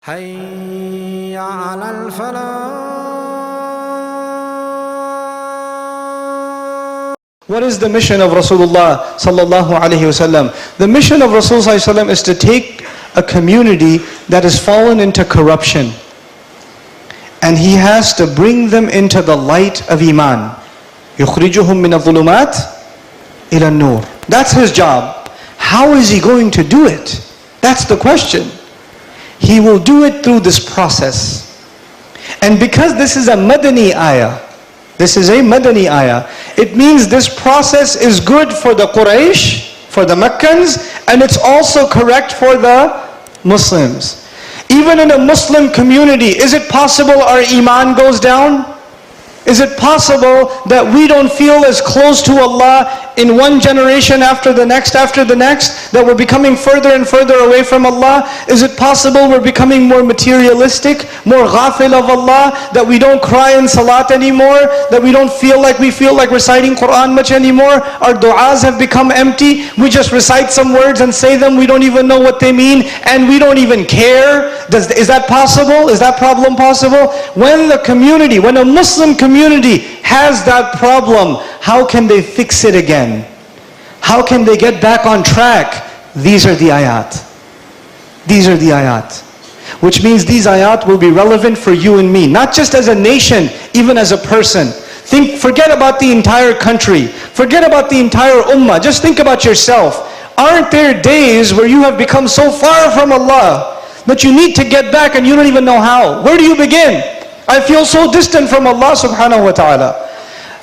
حي على الفلاح. What is the mission of Rasulullah sallallahu alaihi wasallam? The mission of Rasulullah sallallahu alaihi wasallam is to take a community that has fallen into corruption, and he has to bring them into the light of Iman. يخرجهم من الظلمات إلى النور. That's his job. How is he going to do it? That's the question. He will do it through this process. And because this is a Madani ayah, it means this process is good for the Quraysh, for the Meccans, and it's also correct for the Muslims. Even in a Muslim community, is it possible our Iman goes down? Is it possible that we don't feel as close to Allah in one generation after the next, that we're becoming further and further away from Allah? Is it possible we're becoming more materialistic, more ghafil of Allah, that we don't cry in salat anymore, that we don't feel like reciting Quran much anymore? Our du'as have become empty. We just recite some words and say them, we don't even know what they mean, and we don't even care. Is that possible? Is that problem possible? When a Muslim community has that problem, how can they fix it again? How can they get back on track? These are the ayat. Which means these ayat will be relevant for you and me, not just as a nation, even as a person. Forget about the entire country. Forget about the entire ummah. Just think about yourself. Aren't there days where you have become so far from Allah that you need to get back and you don't even know how? Where do you begin? I feel so distant from Allah subhanahu wa ta'ala.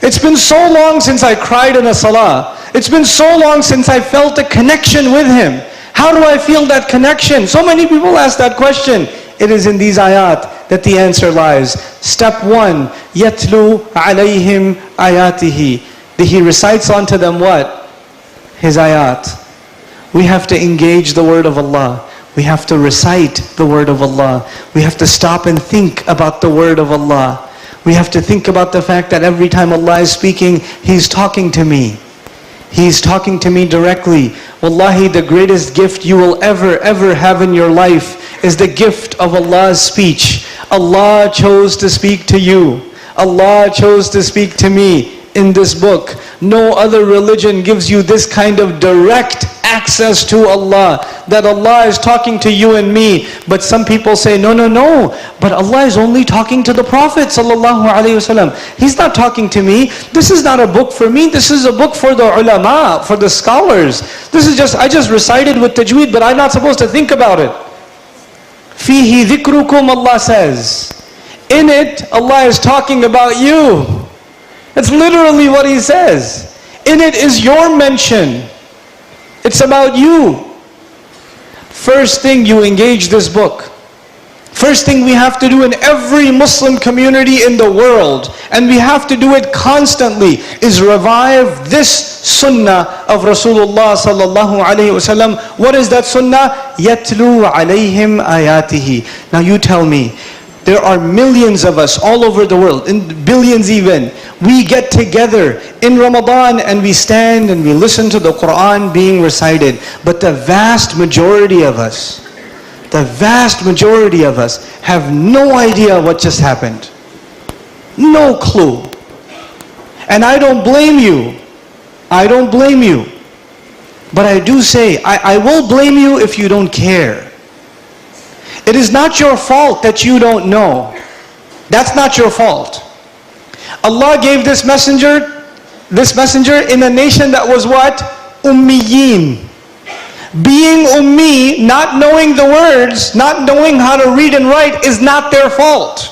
It's been so long since I cried in a salah. It's been so long since I felt a connection with Him. How do I feel that connection? So many people ask that question. It is in these ayat that the answer lies. Step 1, يَتْلُو عَلَيْهِمْ آيَاتِهِ. He recites onto them what? His ayat. We have to engage the word of Allah. We have to recite the word of Allah. We have to stop and think about the word of Allah. We have to think about the fact that every time Allah is speaking, He's talking to me. He's talking to me directly. Wallahi, the greatest gift you will ever have in your life is the gift of Allah's speech. Allah chose to speak to you. Allah chose to speak to me in this book. No other religion gives you this kind of direct access to Allah, that Allah is talking to you and me. But some people say, no, but Allah is only talking to the Prophet ﷺ. He's not talking to me. This is not a book for me. This is a book for the ulama, for the scholars. I just recited with tajweed, but I'm not supposed to think about it. Fihi dhikrukum, Allah says. In it, Allah is talking about you. That's literally what He says. In it is your mention. It's about you. First thing, you engage this book. First thing we have to do in every Muslim community in the world, and we have to do it constantly, is revive this sunnah of Rasulullah sallallahu alaihi wasallam. What is that sunnah? Yatlu alayhim ayatihi. Now you tell me, there are millions of us all over the world, in billions even. We get together in Ramadan and we stand and we listen to the Quran being recited. But the vast majority of us have no idea what just happened. No clue. And I don't blame you. But I do say, I will blame you if you don't care. It is not your fault that you don't know. That's not your fault. Allah gave this messenger in a nation that was what? Ummiyin. Being ummi, not knowing the words, not knowing how to read and write, is not their fault.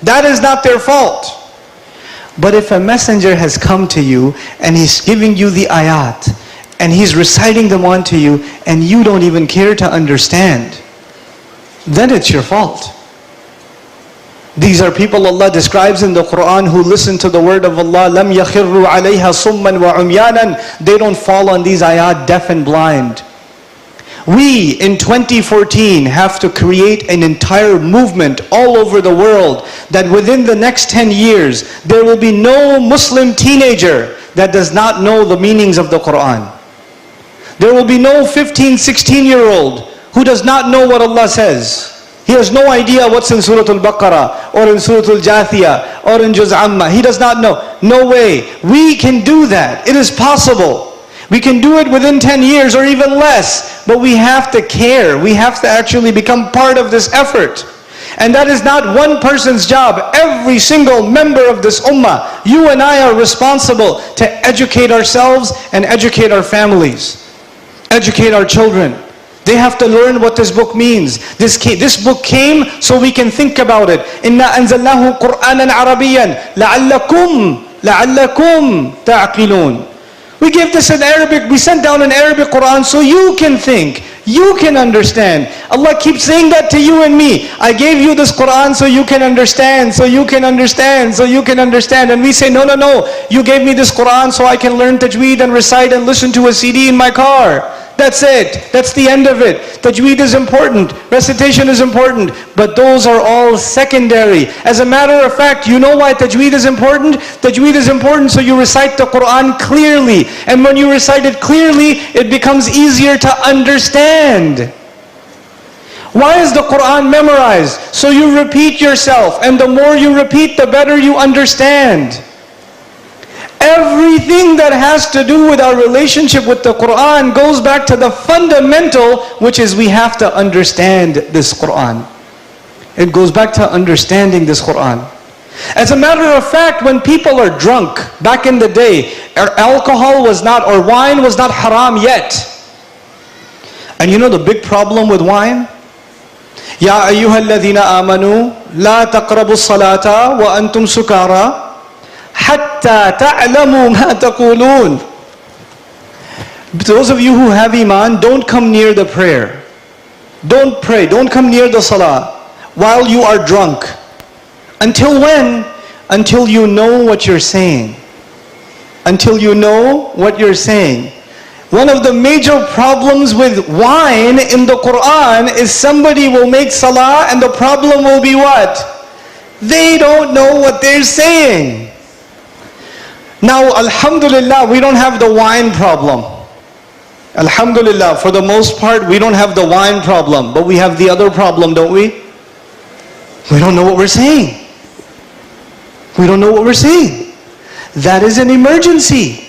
That is not their fault. But if a messenger has come to you and he's giving you the ayat and he's reciting them onto you and you don't even care to understand, then it's your fault. These are people Allah describes in the Quran who listen to the word of Allah. لَمْ يَخِرُّوا عَلَيْهَا صُمًّا وَعُمْيَانًا. They don't fall on these ayat deaf and blind. We in 2014 have to create an entire movement all over the world that within the next 10 years there will be no Muslim teenager that does not know the meanings of the Quran. There will be no 15, 16-year-old who does not know what Allah says. He has no idea what's in Surah Al-Baqarah or in Surah Al-Jathiyah or in Juz Amma. He does not know. No way. We can do that. It is possible. We can do it within 10 years or even less. But we have to care. We have to actually become part of this effort. And that is not one person's job. Every single member of this ummah, you and I are responsible to educate ourselves and educate our families. Educate our children. They have to learn what this book means. This book came so we can think about it. Inna anzalnahu Qur'anan Arabiyan la'allakum ta'qilun. We gave this in Arabic. We sent down an Arabic Quran so you can think. You can understand. Allah keeps saying that to you and me. I gave you this Quran so you can understand, so you can understand, so you can understand. And we say, no, no, no. You gave me this Quran so I can learn tajweed and recite and listen to a CD in my car. That's it. That's the end of it. Tajweed is important. Recitation is important. But those are all secondary. As a matter of fact, you know why tajweed is important? Tajweed is important so you recite the Quran clearly. And when you recite it clearly, it becomes easier to understand. Why is the Quran memorized? So you repeat yourself. And the more you repeat, the better you understand. Everything that has to do with our relationship with the Quran goes back to the fundamental, which is we have to understand this Quran. It goes back to understanding this Quran. As a matter of fact, when people are drunk, back in the day, alcohol was not, or wine was not haram yet. And you know the big problem with wine? Ya ayyuhalladhina amanu, la taqrabu salata wa antum sukara. حَتَّى تَعْلَمُوا مَا تَقُولُونَ. Those of you who have iman, don't come near the prayer. Don't pray, don't come near the salah while you are drunk. Until when? Until you know what you're saying. Until you know what you're saying. One of the major problems with wine in the Quran is somebody will make salah and the problem will be what? They don't know what they're saying. Now, alhamdulillah, we don't have the wine problem. Alhamdulillah, for the most part, we don't have the wine problem. But we have the other problem, don't we? We don't know what we're saying. We don't know what we're saying. That is an emergency.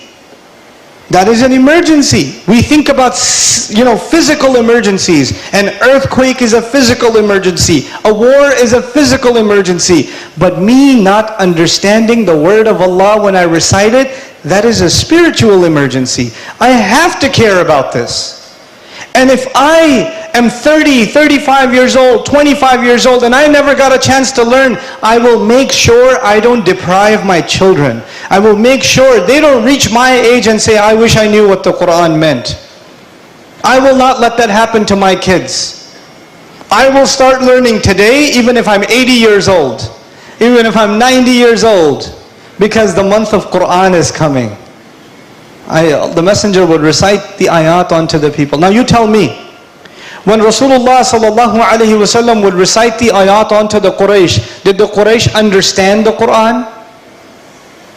That is an emergency. We think about, physical emergencies. An earthquake is a physical emergency. A war is a physical emergency. But me not understanding the word of Allah when I recite it, that is a spiritual emergency. I have to care about this. And if I am 30, 35 years old, 25 years old, and I never got a chance to learn, I will make sure I don't deprive my children. I will make sure they don't reach my age and say, I wish I knew what the Quran meant. I will not let that happen to my kids. I will start learning today, even if I'm 80 years old, even if I'm 90 years old, because the month of Quran is coming. The messenger would recite the ayat onto the people. Now you tell me, when Rasulullah sallallahu alaihi wasallam would recite the ayat onto the Quraysh, did the Quraysh understand the Quran?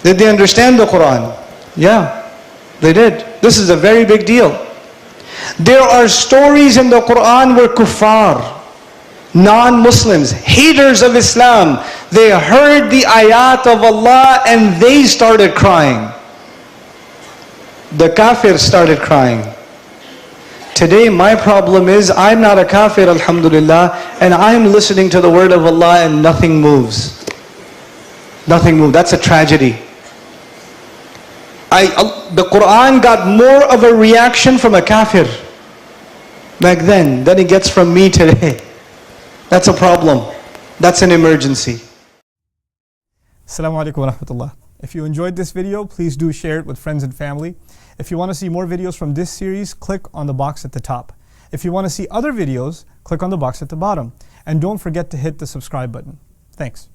Did they understand the Quran? Yeah, they did. This is a very big deal. There are stories in the Quran where kuffar, non-Muslims, haters of Islam, they heard the ayat of Allah and they started crying. The kafir started crying. Today my problem is I'm not a kafir, alhamdulillah, and I'm listening to the word of Allah and nothing moves. Nothing moves. That's a tragedy. The Quran got more of a reaction from a kafir back then than it gets from me today. That's a problem. That's an emergency. Assalamu alaikum wa rahmatullah. If you enjoyed this video, please do share it with friends and family. If you want to see more videos from this series, click on the box at the top. If you want to see other videos, click on the box at the bottom. And don't forget to hit the subscribe button. Thanks.